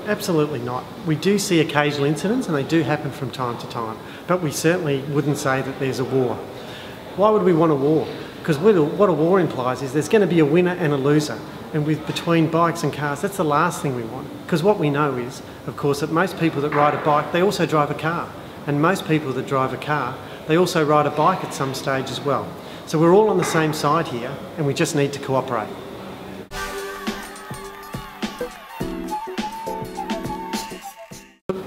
Absolutely not. We do see occasional incidents and they do happen from time to time, but we certainly wouldn't say that there's a war. Why would we want a war? Because what a war implies is there's going to be a winner and a loser. And between bikes and cars, that's the last thing we want. Because what we know is, of course, that most people that ride a bike, they also drive a car. And most people that drive a car, they also ride a bike at some stage as well. So we're all on the same side here and we just need to cooperate.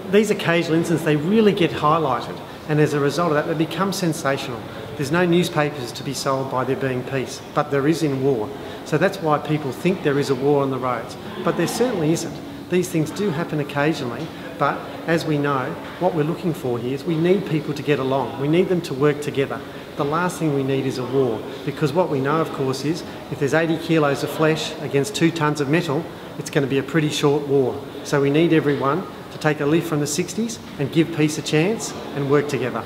These occasional incidents, they really get highlighted, and as a result of that, they become sensational. There's no newspapers to be sold by there being peace, but there is in war. So that's why people think there is a war on the roads, but there certainly isn't. These things do happen occasionally, but as we know, what we're looking for here is we need people to get along. We need them to work together. The last thing we need is a war, because what we know, of course, is if there's 80 kilos of flesh against 2 tonnes of metal, it's going to be a pretty short war. So we need everyone to take a leaf from the 60s and give peace a chance and work together.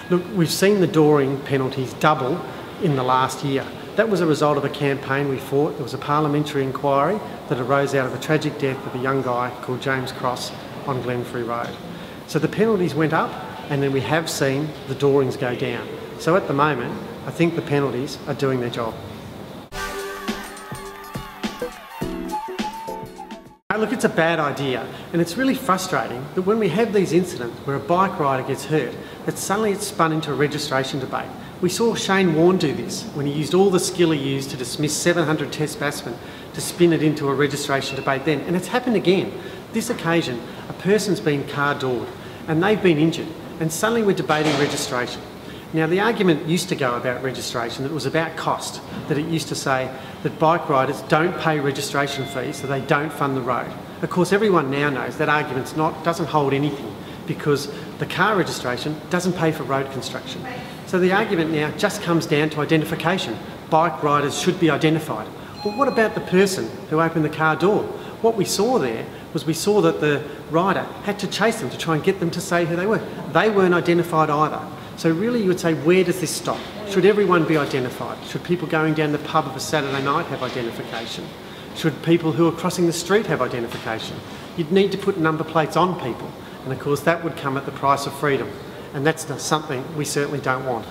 Look, we've seen the dooring penalties double in the last year. That was a result of a campaign we fought. There was a parliamentary inquiry that arose out of the tragic death of a young guy called James Cross on Glenferrie Road. So the penalties went up, and then we have seen the doorings go down. So at the moment, I think the penalties are doing their job. Look, it's a bad idea, and it's really frustrating that when we have these incidents where a bike rider gets hurt, that suddenly it's spun into a registration debate. We saw Shane Warne do this when he used all the skill he used to dismiss 700 test batsmen to spin it into a registration debate then, and it's happened again. This occasion, a person's been car doored and they've been injured, and suddenly we're debating registration. Now, the argument used to go about registration that it was about cost, that it used to say that bike riders don't pay registration fees, so they don't fund the road. Of course, everyone now knows that argument doesn't hold anything, because the car registration doesn't pay for road construction. So the argument now just comes down to identification. Bike riders should be identified. But what about the person who opened the car door? What we saw there was we saw that the rider had to chase them to try and get them to say who they were. They weren't identified either. So really you would say, where does this stop? Should everyone be identified? Should people going down the pub of a Saturday night have identification? Should people who are crossing the street have identification? You'd need to put number plates on people, and of course that would come at the price of freedom, and that's something we certainly don't want.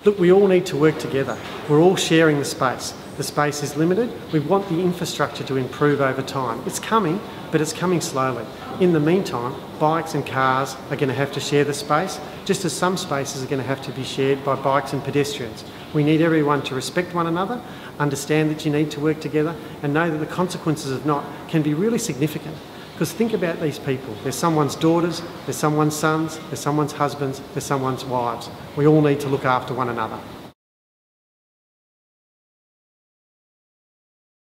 Look, we all need to work together. We're all sharing the space. The space is limited. We want the infrastructure to improve over time. It's coming, but it's coming slowly. In the meantime, bikes and cars are going to have to share the space, just as some spaces are going to have to be shared by bikes and pedestrians. We need everyone to respect one another, understand that you need to work together, and know that the consequences of not can be really significant. Because think about these people. They're someone's daughters, they're someone's sons, they're someone's husbands, they're someone's wives. We all need to look after one another.